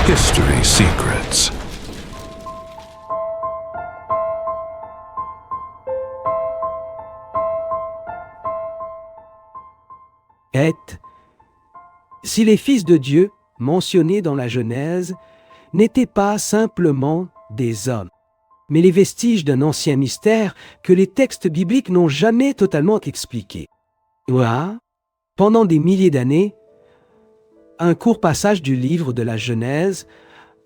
History Secrets. Si les fils de Dieu, mentionnés dans la Genèse, n'étaient pas simplement des hommes, mais les vestiges d'un ancien mystère que les textes bibliques n'ont jamais totalement expliqué. Pendant des milliers d'années, un court passage du livre de la Genèse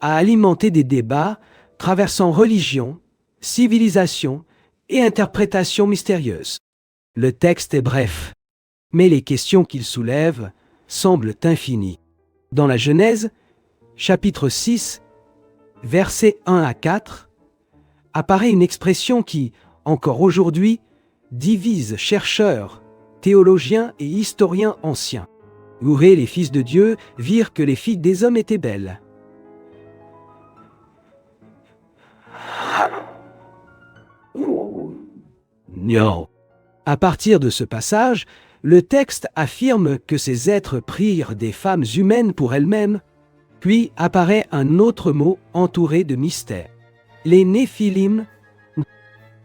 a alimenté des débats traversant religion, civilisation et interprétation mystérieuse. Le texte est bref, mais les questions qu'il soulève semblent infinies. Dans la Genèse, chapitre 6, versets 1 à 4, apparaît une expression qui, encore aujourd'hui, divise chercheurs, théologiens et historiens anciens. Les fils de Dieu virent que les filles des hommes étaient belles. Non. À partir de ce passage, le texte affirme que ces êtres prirent des femmes humaines pour elles-mêmes, puis apparaît un autre mot entouré de mystère. Les Néphilim,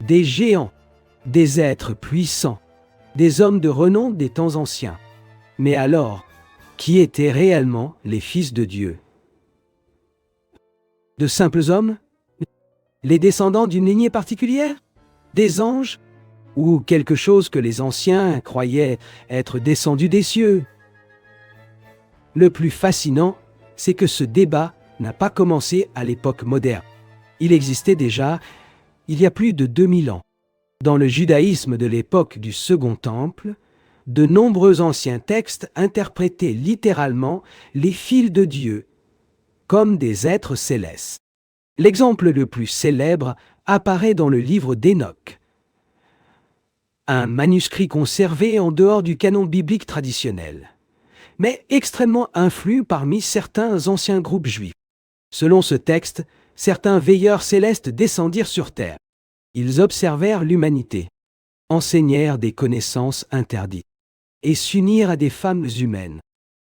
des géants, des êtres puissants, des hommes de renom des temps anciens. Mais alors, qui étaient réellement les fils de Dieu? De simples hommes? Les descendants d'une lignée particulière? Des anges? Ou quelque chose que les anciens croyaient être descendu des cieux? Le plus fascinant, c'est que ce débat n'a pas commencé à l'époque moderne. Il existait déjà il y a plus de 2000 ans. Dans le judaïsme de l'époque du Second Temple, de nombreux anciens textes interprétaient littéralement les fils de Dieu comme des êtres célestes. L'exemple le plus célèbre apparaît dans le livre d'Enoch, un manuscrit conservé en dehors du canon biblique traditionnel, mais extrêmement influent parmi certains anciens groupes juifs. Selon ce texte, certains veilleurs célestes descendirent sur terre. Ils observèrent l'humanité, enseignèrent des connaissances interdites et s'unirent à des femmes humaines.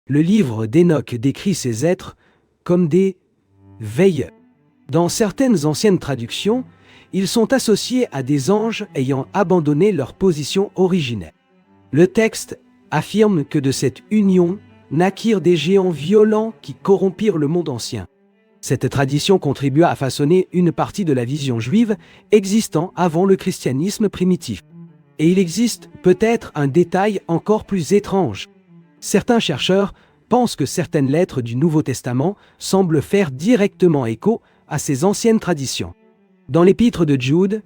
Le livre d'Enoch décrit ces êtres comme des veilleurs. Dans certaines anciennes traductions, ils sont associés à des anges ayant abandonné leur position originelle. Le texte affirme que de cette union naquirent des géants violents qui corrompirent le monde ancien. Cette tradition contribua à façonner une partie de la vision juive existant avant le christianisme primitif. Et il existe peut-être un détail encore plus étrange. Certains chercheurs pensent que certaines lettres du Nouveau Testament semblent faire directement écho à ces anciennes traditions. Dans l'épître de Jude,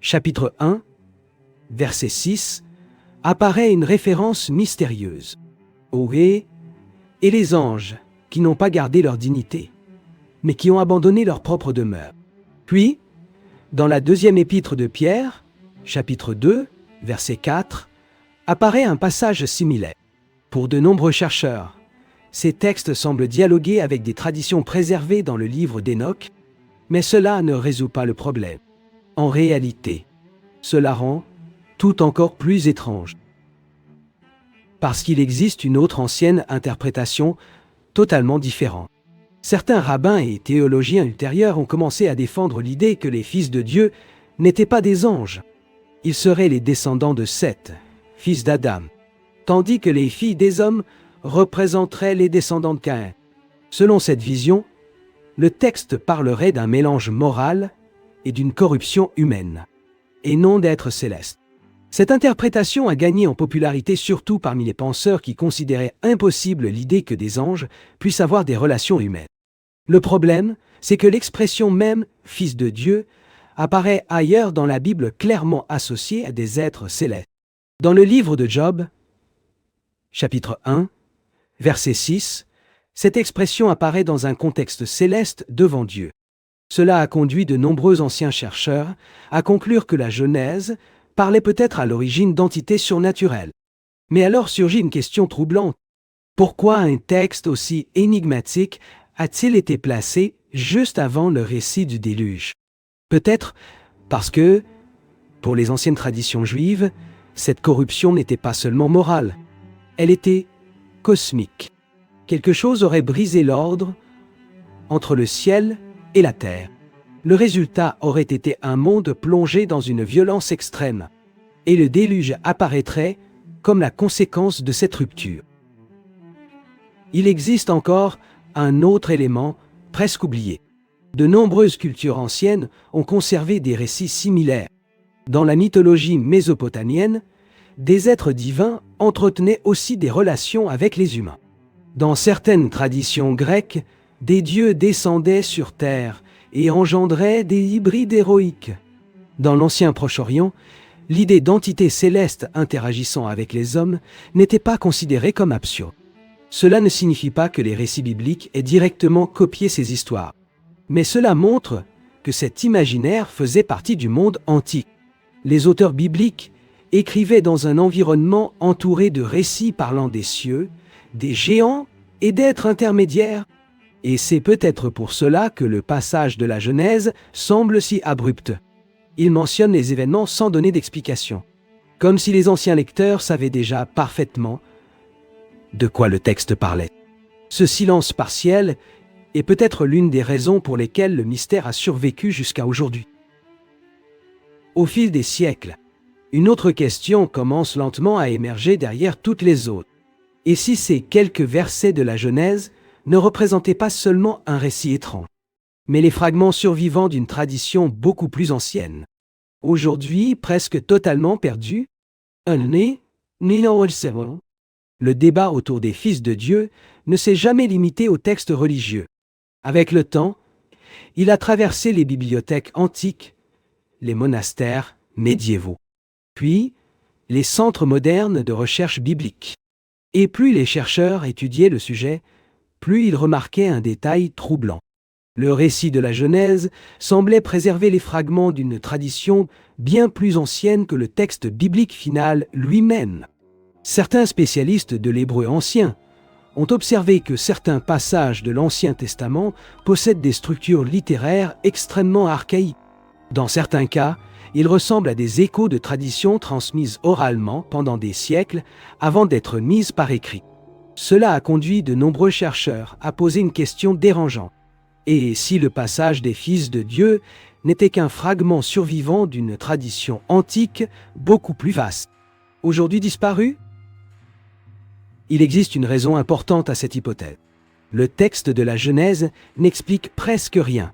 chapitre 1, verset 6, apparaît une référence mystérieuse. Et les anges, qui n'ont pas gardé leur dignité, mais qui ont abandonné leur propre demeure. Puis, dans la deuxième épître de Pierre, chapitre 2, verset 4, apparaît un passage similaire. Pour de nombreux chercheurs, ces textes semblent dialoguer avec des traditions préservées dans le livre d'Enoch, mais cela ne résout pas le problème. En réalité, cela rend tout encore plus étrange. Parce qu'il existe une autre ancienne interprétation totalement différente. Certains rabbins et théologiens ultérieurs ont commencé à défendre l'idée que les fils de Dieu n'étaient pas des anges. Ils seraient les descendants de Seth, fils d'Adam, tandis que les filles des hommes représenteraient les descendants de Caïn. Selon cette vision, le texte parlerait d'un mélange moral et d'une corruption humaine, et non d'êtres célestes. Cette interprétation a gagné en popularité surtout parmi les penseurs qui considéraient impossible l'idée que des anges puissent avoir des relations humaines. Le problème, c'est que l'expression même « fils de Dieu » apparaît ailleurs dans la Bible clairement associée à des êtres célestes. Dans le livre de Job, chapitre 1, verset 6, cette expression apparaît dans un contexte céleste devant Dieu. Cela a conduit de nombreux anciens chercheurs à conclure que la Genèse parlait peut-être à l'origine d'entités surnaturelles. Mais alors surgit une question troublante. Pourquoi un texte aussi énigmatique a-t-il été placé juste avant le récit du déluge? Peut-être parce que, pour les anciennes traditions juives, cette corruption n'était pas seulement morale, elle était cosmique. Quelque chose aurait brisé l'ordre entre le ciel et la terre. Le résultat aurait été un monde plongé dans une violence extrême, et le déluge apparaîtrait comme la conséquence de cette rupture. Il existe encore un autre élément presque oublié. De nombreuses cultures anciennes ont conservé des récits similaires. Dans la mythologie mésopotamienne, des êtres divins entretenaient aussi des relations avec les humains. Dans certaines traditions grecques, des dieux descendaient sur terre et engendraient des hybrides héroïques. Dans l'ancien Proche-Orient, l'idée d'entités célestes interagissant avec les hommes n'était pas considérée comme absurde. Cela ne signifie pas que les récits bibliques aient directement copié ces histoires, mais cela montre que cet imaginaire faisait partie du monde antique. Les auteurs bibliques écrivaient dans un environnement entouré de récits parlant des cieux, des géants et d'êtres intermédiaires. Et c'est peut-être pour cela que le passage de la Genèse semble si abrupt. Il mentionne les événements sans donner d'explication, comme si les anciens lecteurs savaient déjà parfaitement de quoi le texte parlait. Ce silence partiel est peut-être l'une des raisons pour lesquelles le mystère a survécu jusqu'à aujourd'hui. Au fil des siècles, une autre question commence lentement à émerger derrière toutes les autres. Et si ces quelques versets de la Genèse ne représentaient pas seulement un récit étrange, mais les fragments survivants d'une tradition beaucoup plus ancienne, aujourd'hui presque totalement perdue? Le débat autour des fils de Dieu ne s'est jamais limité aux textes religieux. Avec le temps, il a traversé les bibliothèques antiques, les monastères médiévaux, puis les centres modernes de recherche biblique. Et plus les chercheurs étudiaient le sujet, plus ils remarquaient un détail troublant. Le récit de la Genèse semblait préserver les fragments d'une tradition bien plus ancienne que le texte biblique final lui-même. Certains spécialistes de l'hébreu ancien ont observé que certains passages de l'Ancien Testament possèdent des structures littéraires extrêmement archaïques. Dans certains cas, ils ressemblent à des échos de traditions transmises oralement pendant des siècles avant d'être mises par écrit. Cela a conduit de nombreux chercheurs à poser une question dérangeante. Et si le passage des fils de Dieu n'était qu'un fragment survivant d'une tradition antique beaucoup plus vaste, aujourd'hui disparue? Il existe une raison importante à cette hypothèse. Le texte de la Genèse n'explique presque rien.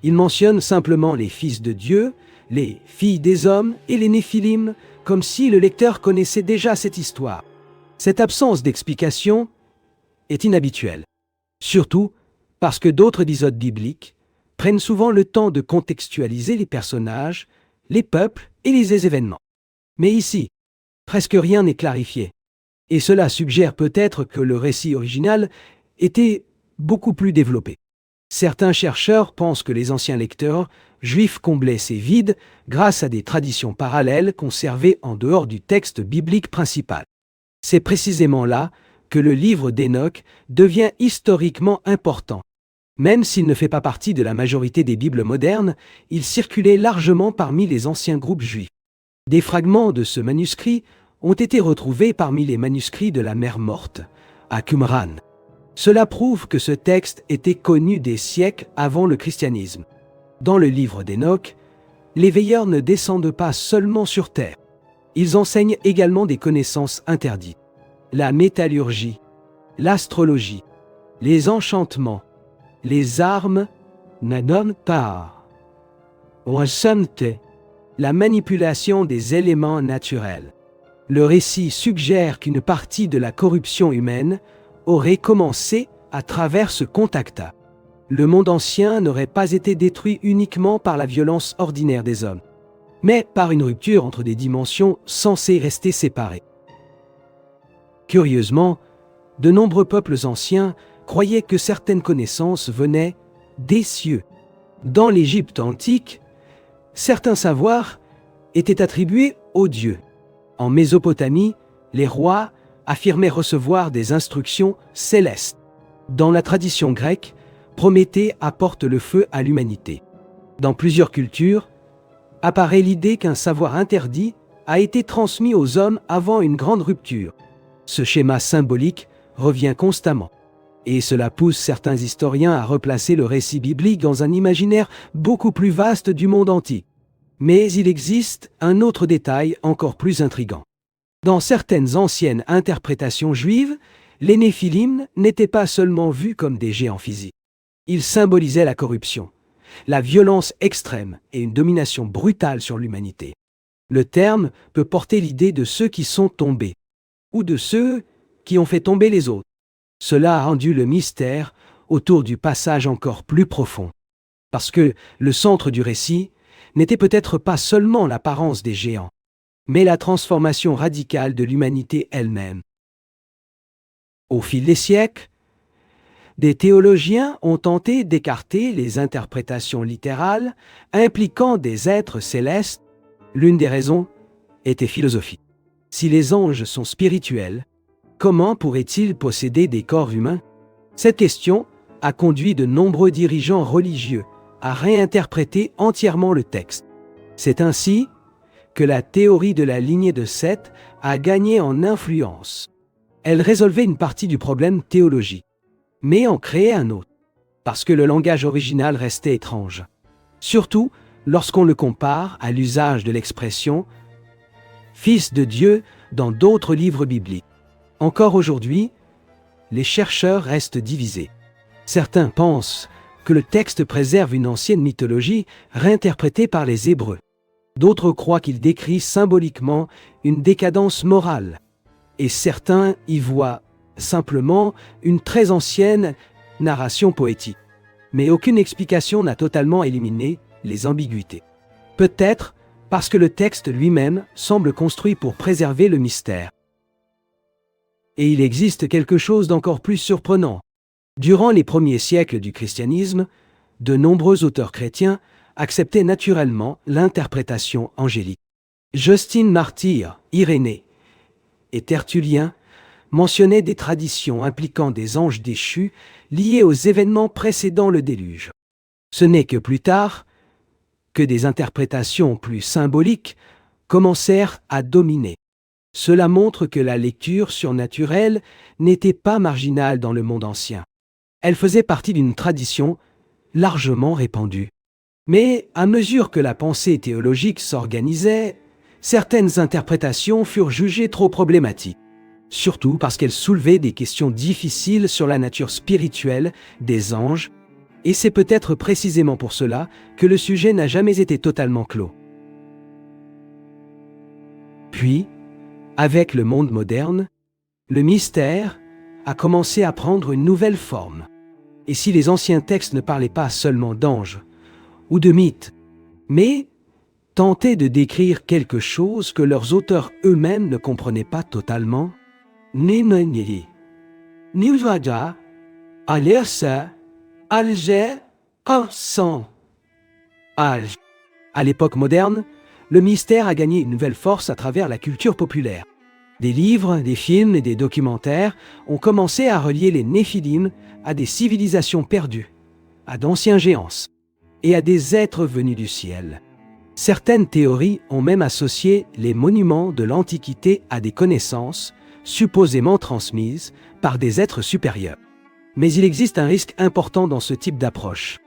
Il mentionne simplement les fils de Dieu, les filles des hommes et les Néphilim, comme si le lecteur connaissait déjà cette histoire. Cette absence d'explication est inhabituelle, surtout parce que d'autres épisodes bibliques prennent souvent le temps de contextualiser les personnages, les peuples et les événements. Mais ici, presque rien n'est clarifié. Et cela suggère peut-être que le récit original était beaucoup plus développé. Certains chercheurs pensent que les anciens lecteurs juifs comblaient ces vides grâce à des traditions parallèles conservées en dehors du texte biblique principal. C'est précisément là que le livre d'Hénoch devient historiquement important. Même s'il ne fait pas partie de la majorité des Bibles modernes, il circulait largement parmi les anciens groupes juifs. Des fragments de ce manuscrit ont été retrouvés parmi les manuscrits de la Mer Morte, à Qumran. Cela prouve que ce texte était connu des siècles avant le christianisme. Dans le livre d'Hénoch, les veilleurs ne descendent pas seulement sur terre. Ils enseignent également des connaissances interdites. La métallurgie, l'astrologie, les enchantements, les armes, la manipulation des éléments naturels. Le récit suggère qu'une partie de la corruption humaine aurait commencé à travers ce contact. Le monde ancien n'aurait pas été détruit uniquement par la violence ordinaire des hommes, mais par une rupture entre des dimensions censées rester séparées. Curieusement, de nombreux peuples anciens croyaient que certaines connaissances venaient des cieux. Dans l'Égypte antique, certains savoirs étaient attribués aux dieux. En Mésopotamie, les rois affirmaient recevoir des instructions célestes. Dans la tradition grecque, Prométhée apporte le feu à l'humanité. Dans plusieurs cultures, apparaît l'idée qu'un savoir interdit a été transmis aux hommes avant une grande rupture. Ce schéma symbolique revient constamment. Et cela pousse certains historiens à replacer le récit biblique dans un imaginaire beaucoup plus vaste du monde antique. Mais il existe un autre détail encore plus intrigant. Dans certaines anciennes interprétations juives, les Néphilim n'étaient pas seulement vus comme des géants physiques. Ils symbolisaient la corruption, la violence extrême et une domination brutale sur l'humanité. Le terme peut porter l'idée de ceux qui sont tombés, ou de ceux qui ont fait tomber les autres. Cela a rendu le mystère autour du passage encore plus profond. Parce que le centre du récit n'était peut-être pas seulement l'apparence des géants, mais la transformation radicale de l'humanité elle-même. Au fil des siècles, des théologiens ont tenté d'écarter les interprétations littérales impliquant des êtres célestes. L'une des raisons était philosophique. Si les anges sont spirituels, comment pourraient-ils posséder des corps humains? Cette question a conduit de nombreux dirigeants religieux à réinterpréter entièrement le texte. C'est ainsi que la théorie de la lignée de Seth a gagné en influence. Elle résolvait une partie du problème théologique, mais en créait un autre, parce que le langage original restait étrange. Surtout lorsqu'on le compare à l'usage de l'expression « Fils de Dieu » dans d'autres livres bibliques. Encore aujourd'hui, les chercheurs restent divisés. Certains pensent que le texte préserve une ancienne mythologie réinterprétée par les Hébreux. D'autres croient qu'il décrit symboliquement une décadence morale. Et certains y voient simplement une très ancienne narration poétique. Mais aucune explication n'a totalement éliminé les ambiguïtés. Peut-être parce que le texte lui-même semble construit pour préserver le mystère. Et il existe quelque chose d'encore plus surprenant. Durant les premiers siècles du christianisme, de nombreux auteurs chrétiens acceptaient naturellement l'interprétation angélique. Justine Martyr, Irénée et Tertullien mentionnaient des traditions impliquant des anges déchus liés aux événements précédant le déluge. Ce n'est que plus tard que des interprétations plus symboliques commencèrent à dominer. Cela montre que la lecture surnaturelle n'était pas marginale dans le monde ancien. Elle faisait partie d'une tradition largement répandue. Mais à mesure que la pensée théologique s'organisait, certaines interprétations furent jugées trop problématiques, surtout parce qu'elles soulevaient des questions difficiles sur la nature spirituelle des anges, et c'est peut-être précisément pour cela que le sujet n'a jamais été totalement clos. Puis, avec le monde moderne, le mystère a commencé à prendre une nouvelle forme. Et si les anciens textes ne parlaient pas seulement d'anges ou de mythes, mais tentaient de décrire quelque chose que leurs auteurs eux-mêmes ne comprenaient pas totalement, à l'époque moderne, le mystère a gagné une nouvelle force à travers la culture populaire. Des livres, des films et des documentaires ont commencé à relier les Néphilim à des civilisations perdues, à d'anciens géants et à des êtres venus du ciel. Certaines théories ont même associé les monuments de l'Antiquité à des connaissances supposément transmises par des êtres supérieurs. Mais il existe un risque important dans ce type d'approche.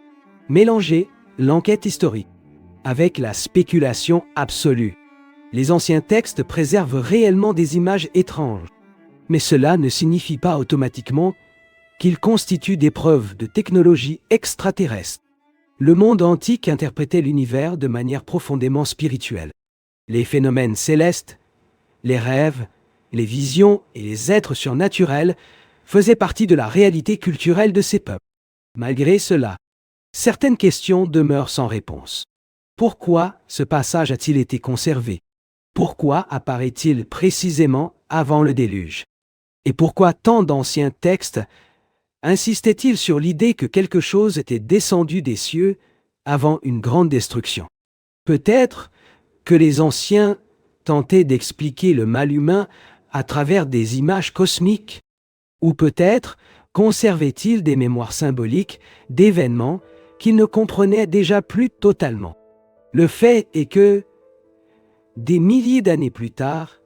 Mélanger l'enquête historique avec la spéculation absolue. Les anciens textes préservent réellement des images étranges, mais cela ne signifie pas automatiquement qu'ils constituent des preuves de technologie extraterrestre. Le monde antique interprétait l'univers de manière profondément spirituelle. Les phénomènes célestes, les rêves, les visions et les êtres surnaturels faisaient partie de la réalité culturelle de ces peuples. Malgré cela, certaines questions demeurent sans réponse. Pourquoi ce passage a-t-il été conservé? Pourquoi apparaît-il précisément avant le déluge? Et pourquoi tant d'anciens textes insistaient-ils sur l'idée que quelque chose était descendu des cieux avant une grande destruction? Peut-être que les anciens tentaient d'expliquer le mal humain à travers des images cosmiques, ou peut-être conservaient-ils des mémoires symboliques d'événements qu'ils ne comprenaient déjà plus totalement. Le fait est que, des milliers d'années plus tard,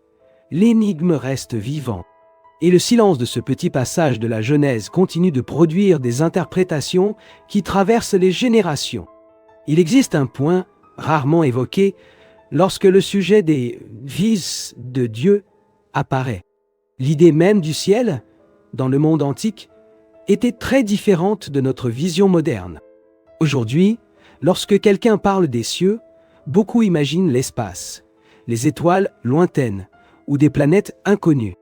l'énigme reste vivante. Et le silence de ce petit passage de la Genèse continue de produire des interprétations qui traversent les générations. Il existe un point, rarement évoqué, lorsque le sujet des fils de Dieu apparaît. L'idée même du ciel, dans le monde antique, était très différente de notre vision moderne. Aujourd'hui, lorsque quelqu'un parle des cieux, beaucoup imaginent l'espace, les étoiles lointaines ou des planètes inconnues.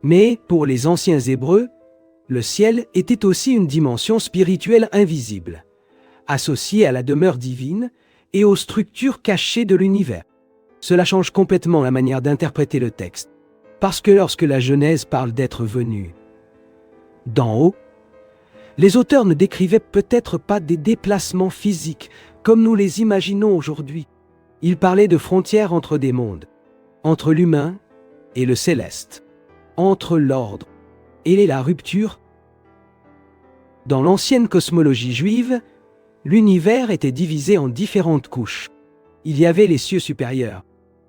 Mais pour les anciens Hébreux, le ciel était aussi une dimension spirituelle invisible, associée à la demeure divine et aux structures cachées de l'univers. Cela change complètement la manière d'interpréter le texte, parce que lorsque la Genèse parle d'être venu d'en haut, les auteurs ne décrivaient peut-être pas des déplacements physiques comme nous les imaginons aujourd'hui. Ils parlaient de frontières entre des mondes, entre l'humain et le céleste, entre l'ordre et la rupture. Dans l'ancienne cosmologie juive, l'univers était divisé en différentes couches. Il y avait les cieux supérieurs,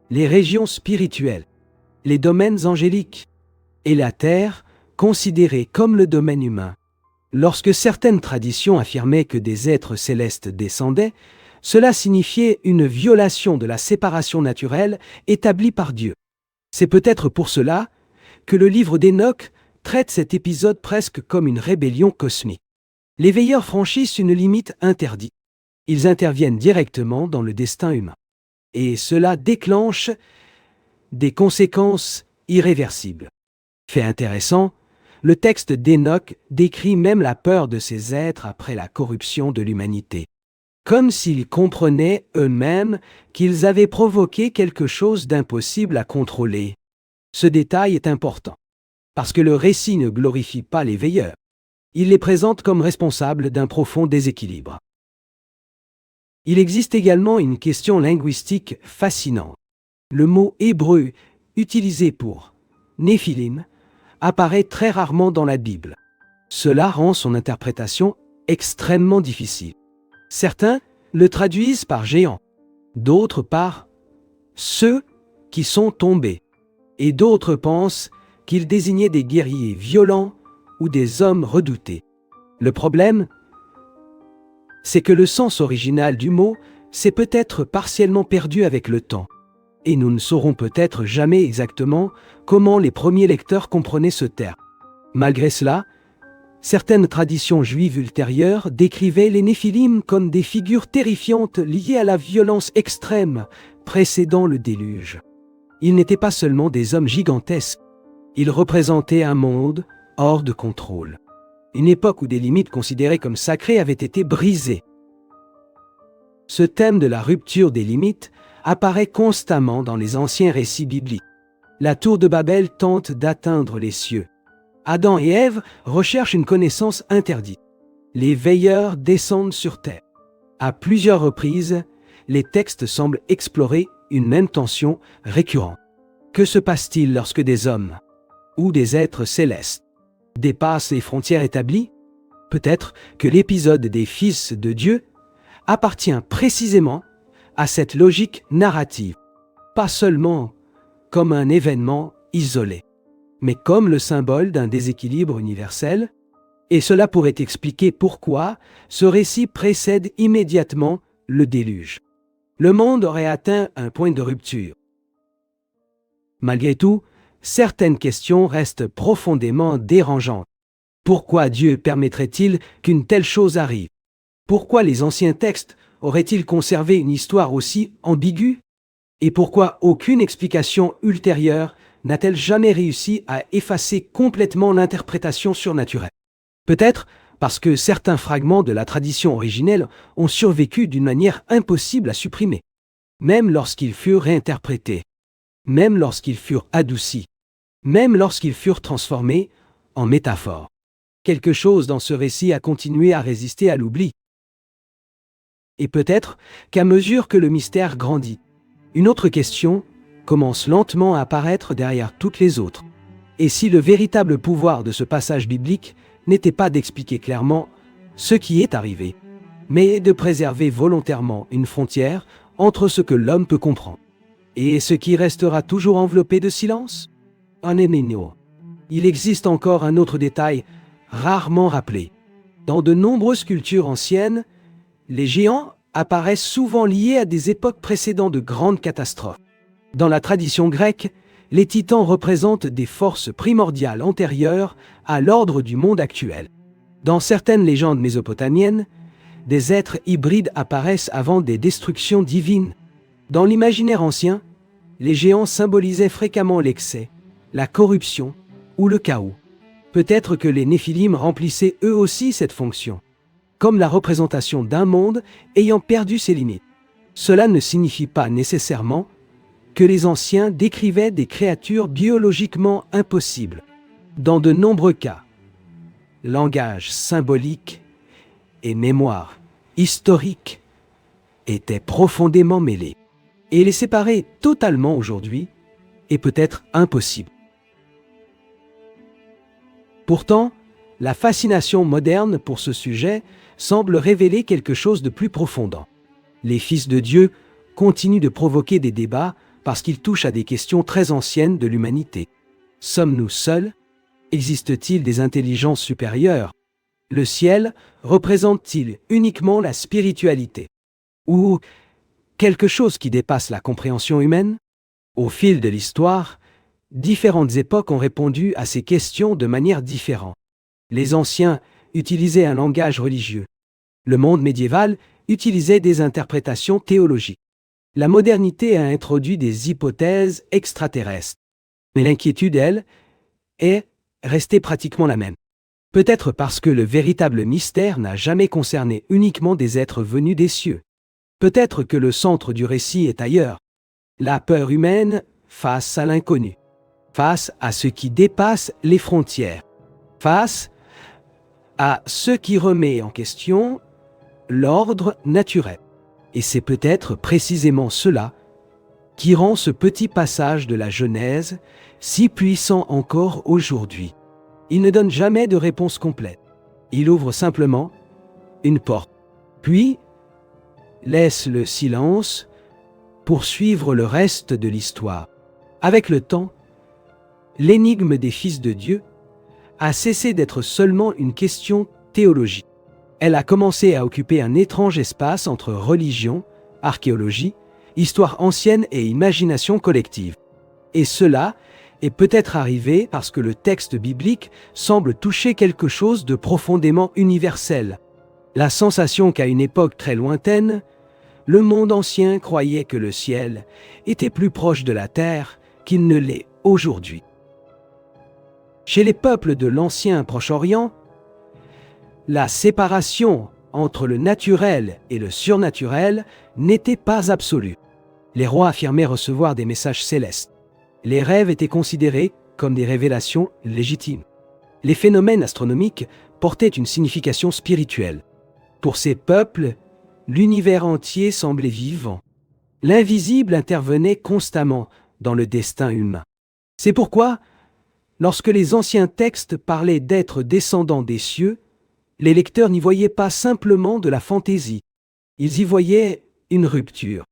les régions spirituelles, les domaines angéliques et la terre, considérée comme le domaine humain. Lorsque certaines traditions affirmaient que des êtres célestes descendaient, cela signifiait une violation de la séparation naturelle établie par Dieu. C'est peut-être pour cela que le livre d'Enoch traite cet épisode presque comme une rébellion cosmique. Les veilleurs franchissent une limite interdite. Ils interviennent directement dans le destin humain. Et cela déclenche des conséquences irréversibles. Fait intéressant, le texte d'Enoch décrit même la peur de ces êtres après la corruption de l'humanité, comme s'ils comprenaient eux-mêmes qu'ils avaient provoqué quelque chose d'impossible à contrôler. Ce détail est important, parce que le récit ne glorifie pas les veilleurs. Il les présente comme responsables d'un profond déséquilibre. Il existe également une question linguistique fascinante. Le mot hébreu utilisé pour Néphilim apparaît très rarement dans la Bible. Cela rend son interprétation extrêmement difficile. Certains le traduisent par géants, d'autres par ceux qui sont tombés, et d'autres pensent qu'il désignait des guerriers violents ou des hommes redoutés. Le problème, c'est que le sens original du mot s'est peut-être partiellement perdu avec le temps, et nous ne saurons peut-être jamais exactement comment les premiers lecteurs comprenaient ce terme. Malgré cela, certaines traditions juives ultérieures décrivaient les Néphilim comme des figures terrifiantes liées à la violence extrême précédant le déluge. Ils n'étaient pas seulement des hommes gigantesques, ils représentaient un monde hors de contrôle. Une époque où des limites considérées comme sacrées avaient été brisées. Ce thème de la rupture des limites apparaît constamment dans les anciens récits bibliques. La tour de Babel tente d'atteindre les cieux. Adam et Ève recherchent une connaissance interdite. Les veilleurs descendent sur terre. À plusieurs reprises, les textes semblent explorer une même tension récurrente. Que se passe-t-il lorsque des hommes ou des êtres célestes dépassent les frontières établies? Peut-être que l'épisode des fils de Dieu appartient précisément à cette logique narrative, pas seulement comme un événement isolé, mais comme le symbole d'un déséquilibre universel, et cela pourrait expliquer pourquoi ce récit précède immédiatement le déluge. Le monde aurait atteint un point de rupture. Malgré tout, certaines questions restent profondément dérangeantes. Pourquoi Dieu permettrait-il qu'une telle chose arrive? Pourquoi les anciens textes auraient-ils conservé une histoire aussi ambiguë? Et pourquoi aucune explication ultérieure n'a-t-elle jamais réussi à effacer complètement l'interprétation surnaturelle? Peut-être parce que certains fragments de la tradition originelle ont survécu d'une manière impossible à supprimer, même lorsqu'ils furent réinterprétés, même lorsqu'ils furent adoucis, même lorsqu'ils furent transformés en métaphores. Quelque chose dans ce récit a continué à résister à l'oubli. Et peut-être qu'à mesure que le mystère grandit, une autre question commence lentement à apparaître derrière toutes les autres. Et si le véritable pouvoir de ce passage biblique n'était pas d'expliquer clairement ce qui est arrivé, mais de préserver volontairement une frontière entre ce que l'homme peut comprendre et ce qui restera toujours enveloppé de silence? Il existe encore un autre détail rarement rappelé. Dans de nombreuses cultures anciennes, les géants apparaissent souvent liés à des époques précédant de grandes catastrophes. Dans la tradition grecque, les titans représentent des forces primordiales antérieures à l'ordre du monde actuel. Dans certaines légendes mésopotamiennes, des êtres hybrides apparaissent avant des destructions divines. Dans l'imaginaire ancien, les géants symbolisaient fréquemment l'excès, la corruption ou le chaos. Peut-être que les Néphilim remplissaient eux aussi cette fonction, comme la représentation d'un monde ayant perdu ses limites. Cela ne signifie pas nécessairement que les anciens décrivaient des créatures biologiquement impossibles. Dans de nombreux cas, langage symbolique et mémoire historique étaient profondément mêlés. Et les séparer totalement aujourd'hui est peut-être impossible. Pourtant, la fascination moderne pour ce sujet semble révéler quelque chose de plus profondant. Les fils de Dieu continuent de provoquer des débats parce qu'ils touchent à des questions très anciennes de l'humanité. Sommes-nous seuls? Existe-t-il des intelligences supérieures? Le ciel représente-t-il uniquement la spiritualité? Ou quelque chose qui dépasse la compréhension humaine? Au fil de l'histoire, différentes époques ont répondu à ces questions de manière différente. Les anciens utilisaient un langage religieux. Le monde médiéval utilisait des interprétations théologiques. La modernité a introduit des hypothèses extraterrestres. Mais l'inquiétude, elle, est restée pratiquement la même. Peut-être parce que le véritable mystère n'a jamais concerné uniquement des êtres venus des cieux. Peut-être que le centre du récit est ailleurs. La peur humaine face à l'inconnu, face à ce qui dépasse les frontières, face à ce qui remet en question l'ordre naturel. Et c'est peut-être précisément cela qui rend ce petit passage de la Genèse si puissant encore aujourd'hui. Il ne donne jamais de réponse complète. Il ouvre simplement une porte, puis laisse le silence pour suivre le reste de l'histoire. Avec le temps, l'énigme des fils de Dieu a cessé d'être seulement une question théologique. Elle a commencé à occuper un étrange espace entre religion, archéologie, histoire ancienne et imagination collective. Et cela est peut-être arrivé parce que le texte biblique semble toucher quelque chose de profondément universel. La sensation qu'à une époque très lointaine, le monde ancien croyait que le ciel était plus proche de la terre qu'il ne l'est aujourd'hui. Chez les peuples de l'ancien Proche-Orient, la séparation entre le naturel et le surnaturel n'était pas absolue. Les rois affirmaient recevoir des messages célestes. Les rêves étaient considérés comme des révélations légitimes. Les phénomènes astronomiques portaient une signification spirituelle. Pour ces peuples, l'univers entier semblait vivant. L'invisible intervenait constamment dans le destin humain. C'est pourquoi, lorsque les anciens textes parlaient d'êtres descendants des cieux, les lecteurs n'y voyaient pas simplement de la fantaisie. Ils y voyaient une rupture,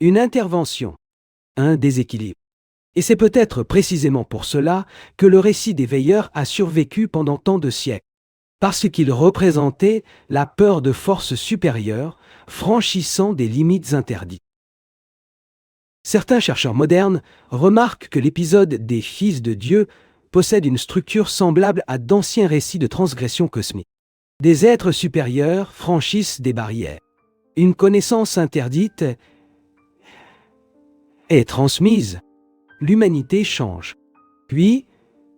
une intervention, un déséquilibre. Et c'est peut-être précisément pour cela que le récit des veilleurs a survécu pendant tant de siècles, parce qu'il représentait la peur de forces supérieures franchissant des limites interdites. Certains chercheurs modernes remarquent que l'épisode des Fils de Dieu possède une structure semblable à d'anciens récits de transgression cosmique. Des êtres supérieurs franchissent des barrières. Une connaissance interdite est transmise. L'humanité change. Puis,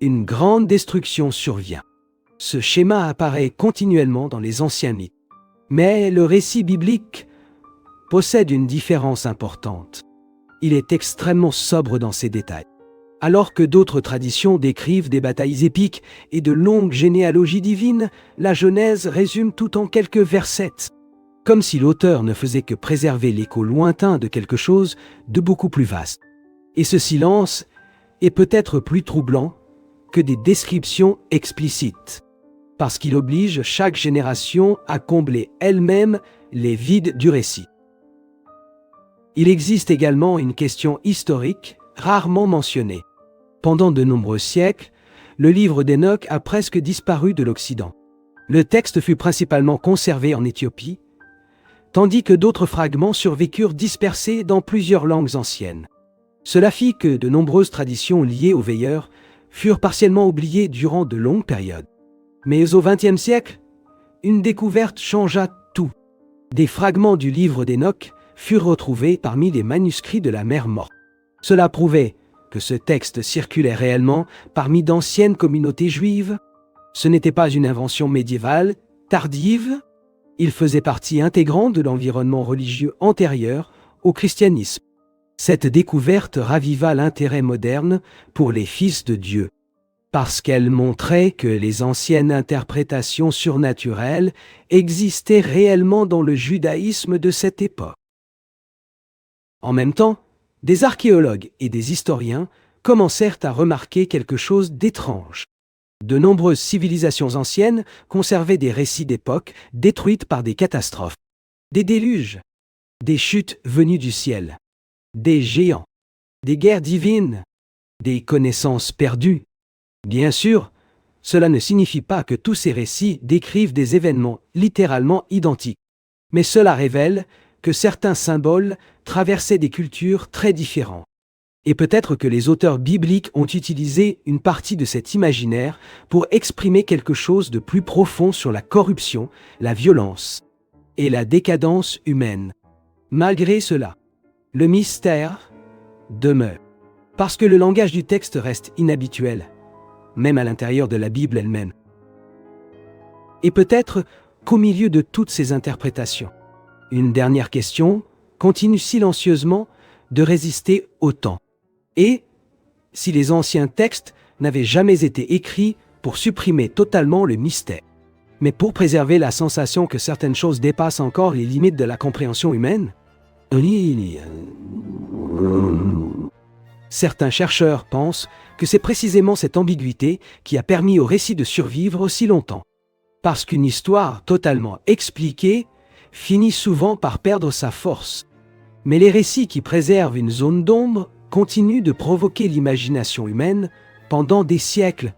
une grande destruction survient. Ce schéma apparaît continuellement dans les anciens mythes. Mais le récit biblique possède une différence importante. Il est extrêmement sobre dans ses détails. Alors que d'autres traditions décrivent des batailles épiques et de longues généalogies divines, la Genèse résume tout en quelques versets. Comme si l'auteur ne faisait que préserver l'écho lointain de quelque chose de beaucoup plus vaste. Et ce silence est peut-être plus troublant que des descriptions explicites, parce qu'il oblige chaque génération à combler elle-même les vides du récit. Il existe également une question historique rarement mentionnée. Pendant de nombreux siècles, le livre d'Enoch a presque disparu de l'Occident. Le texte fut principalement conservé en Éthiopie, tandis que d'autres fragments survécurent dispersés dans plusieurs langues anciennes. Cela fit que de nombreuses traditions liées aux veilleurs furent partiellement oubliées durant de longues périodes. Mais au XXe siècle, une découverte changea tout. Des fragments du livre d'Enoch furent retrouvés parmi les manuscrits de la mer Morte. Cela prouvait que ce texte circulait réellement parmi d'anciennes communautés juives. Ce n'était pas une invention médiévale, tardive. Il faisait partie intégrante de l'environnement religieux antérieur au christianisme. Cette découverte raviva l'intérêt moderne pour les fils de Dieu, parce qu'elle montrait que les anciennes interprétations surnaturelles existaient réellement dans le judaïsme de cette époque. En même temps, des archéologues et des historiens commencèrent à remarquer quelque chose d'étrange. De nombreuses civilisations anciennes conservaient des récits d'époques détruites par des catastrophes, des déluges, des chutes venues du ciel, des géants, des guerres divines, des connaissances perdues. Bien sûr, cela ne signifie pas que tous ces récits décrivent des événements littéralement identiques, mais cela révèle que certains symboles traversaient des cultures très différentes. Et peut-être que les auteurs bibliques ont utilisé une partie de cet imaginaire pour exprimer quelque chose de plus profond sur la corruption, la violence et la décadence humaine. Malgré cela, le mystère demeure, parce que le langage du texte reste inhabituel, même à l'intérieur de la Bible elle-même. Et peut-être qu'au milieu de toutes ces interprétations, une dernière question continue silencieusement de résister au temps. Et, si les anciens textes n'avaient jamais été écrits pour supprimer totalement le mystère, mais pour préserver la sensation que certaines choses dépassent encore les limites de la compréhension humaine, certains chercheurs pensent que c'est précisément cette ambiguïté qui a permis au récit de survivre aussi longtemps. Parce qu'une histoire totalement expliquée finit souvent par perdre sa force. Mais les récits qui préservent une zone d'ombre continuent de provoquer l'imagination humaine pendant des siècles.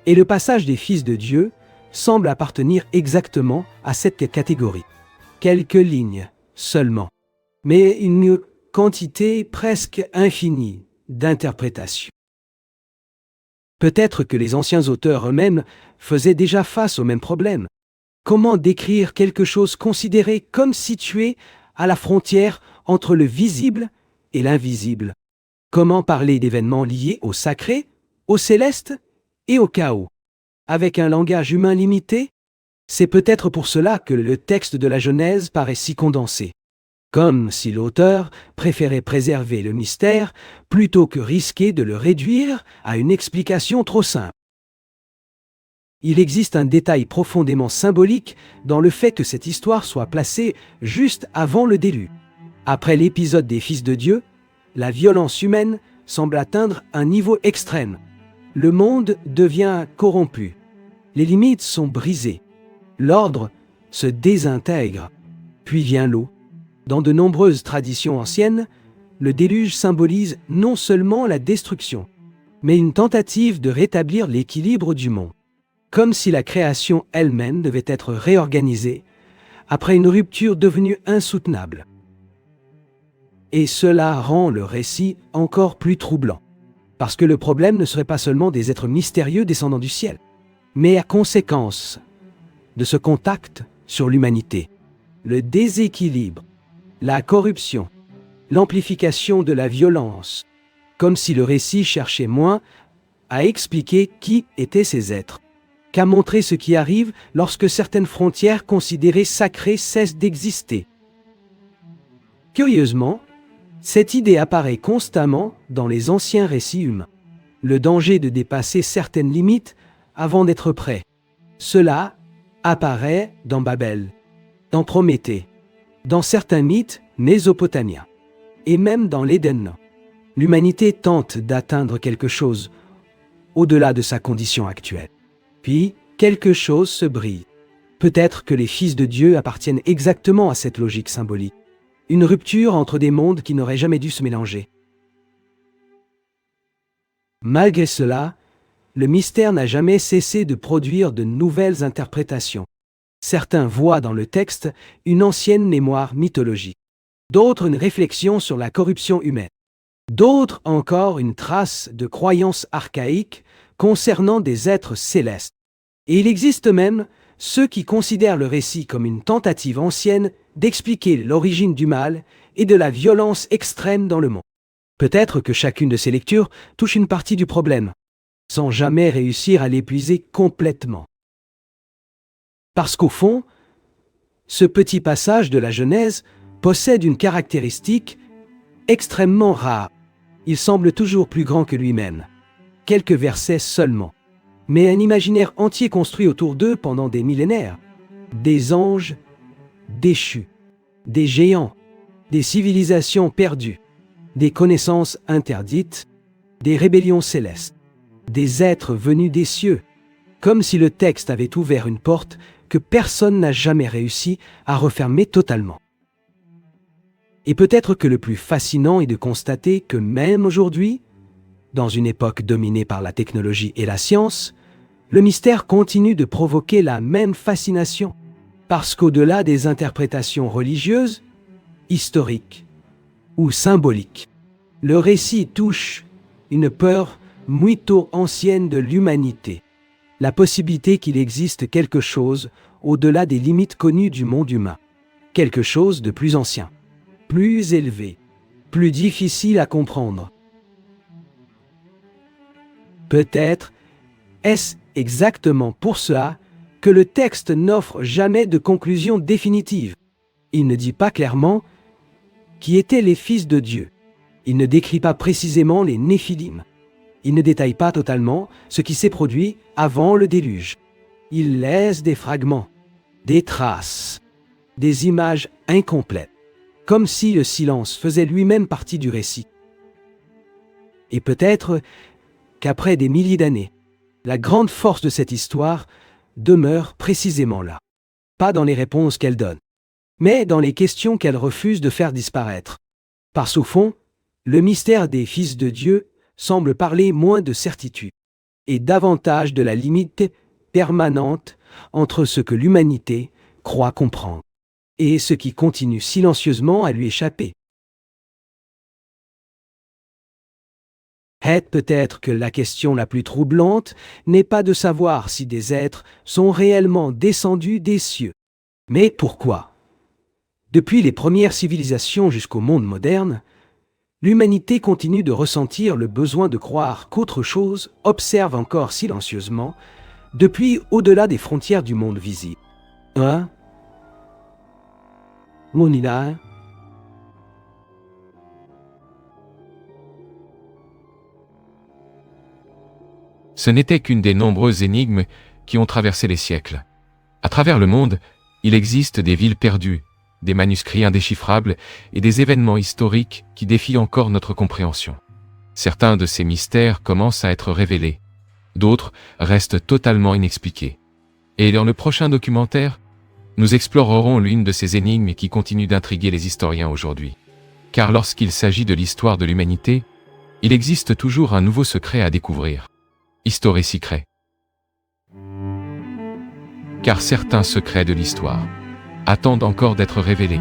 Et le passage des fils de Dieu semble appartenir exactement à cette catégorie. Quelques lignes seulement, mais une quantité presque infinie d'interprétations. Peut-être que les anciens auteurs eux-mêmes faisaient déjà face au même problème. Comment décrire quelque chose considéré comme situé à la frontière entre le visible et l'invisible? Comment parler d'événements liés au sacré, au céleste et au chaos? Avec un langage humain limité? C'est peut-être pour cela que le texte de la Genèse paraît si condensé. Comme si l'auteur préférait préserver le mystère plutôt que risquer de le réduire à une explication trop simple. Il existe un détail profondément symbolique dans le fait que cette histoire soit placée juste avant le déluge. Après l'épisode des Fils de Dieu, la violence humaine semble atteindre un niveau extrême. Le monde devient corrompu. Les limites sont brisées. L'ordre se désintègre. Puis vient l'eau. Dans de nombreuses traditions anciennes, le déluge symbolise non seulement la destruction, mais une tentative de rétablir l'équilibre du monde. Comme si la création elle-même devait être réorganisée après une rupture devenue insoutenable. Et cela rend le récit encore plus troublant, parce que le problème ne serait pas seulement des êtres mystérieux descendant du ciel, mais à conséquence de ce contact sur l'humanité, le déséquilibre, la corruption, l'amplification de la violence, comme si le récit cherchait moins à expliquer qui étaient ces êtres, qu'à montrer ce qui arrive lorsque certaines frontières considérées sacrées cessent d'exister. Curieusement, cette idée apparaît constamment dans les anciens récits humains. Le danger de dépasser certaines limites avant d'être prêt. Cela apparaît dans Babel, dans Prométhée, dans certains mythes mésopotamiens, et même dans l'Éden. L'humanité tente d'atteindre quelque chose au-delà de sa condition actuelle. Puis, quelque chose se brise. Peut-être que les fils de Dieu appartiennent exactement à cette logique symbolique. Une rupture entre des mondes qui n'auraient jamais dû se mélanger. Malgré cela, le mystère n'a jamais cessé de produire de nouvelles interprétations. Certains voient dans le texte une ancienne mémoire mythologique, d'autres une réflexion sur la corruption humaine, d'autres encore une trace de croyances archaïques concernant des êtres célestes. Et il existe même ceux qui considèrent le récit comme une tentative ancienne d'expliquer l'origine du mal et de la violence extrême dans le monde. Peut-être que chacune de ces lectures touche une partie du problème, sans jamais réussir à l'épuiser complètement. Parce qu'au fond, ce petit passage de la Genèse possède une caractéristique extrêmement rare. Il semble toujours plus grand que lui-même. Quelques versets seulement, mais un imaginaire entier construit autour d'eux pendant des millénaires. Des anges déchus, des géants, des civilisations perdues, des connaissances interdites, des rébellions célestes, des êtres venus des cieux, comme si le texte avait ouvert une porte que personne n'a jamais réussi à refermer totalement. Et peut-être que le plus fascinant est de constater que même aujourd'hui, dans une époque dominée par la technologie et la science, le mystère continue de provoquer la même fascination, parce qu'au-delà des interprétations religieuses, historiques ou symboliques, le récit touche une peur muito ancienne de l'humanité, la possibilité qu'il existe quelque chose au-delà des limites connues du monde humain, quelque chose de plus ancien, plus élevé, plus difficile à comprendre. Peut-être est-ce exactement pour cela que le texte n'offre jamais de conclusion définitive. Il ne dit pas clairement qui étaient les fils de Dieu. Il ne décrit pas précisément les Néphilim. Il ne détaille pas totalement ce qui s'est produit avant le déluge. Il laisse des fragments, des traces, des images incomplètes, comme si le silence faisait lui-même partie du récit. Et peut-être qu'après des milliers d'années, la grande force de cette histoire demeure précisément là. Pas dans les réponses qu'elle donne, mais dans les questions qu'elle refuse de faire disparaître. Parce qu'au fond, le mystère des fils de Dieu semble parler moins de certitude et davantage de la limite permanente entre ce que l'humanité croit comprendre et ce qui continue silencieusement à lui échapper. Peut-être que la question la plus troublante n'est pas de savoir si des êtres sont réellement descendus des cieux, mais pourquoi? Depuis les premières civilisations jusqu'au monde moderne, l'humanité continue de ressentir le besoin de croire qu'autre chose observe encore silencieusement, depuis au-delà des frontières du monde visible. Monina. Ce n'était qu'une des nombreuses énigmes qui ont traversé les siècles. À travers le monde, il existe des villes perdues, des manuscrits indéchiffrables et des événements historiques qui défient encore notre compréhension. Certains de ces mystères commencent à être révélés, d'autres restent totalement inexpliqués. Et dans le prochain documentaire, nous explorerons l'une de ces énigmes qui continue d'intriguer les historiens aujourd'hui. Car lorsqu'il s'agit de l'histoire de l'humanité, il existe toujours un nouveau secret à découvrir. History Secret. Car certains secrets de l'histoire attendent encore d'être révélés.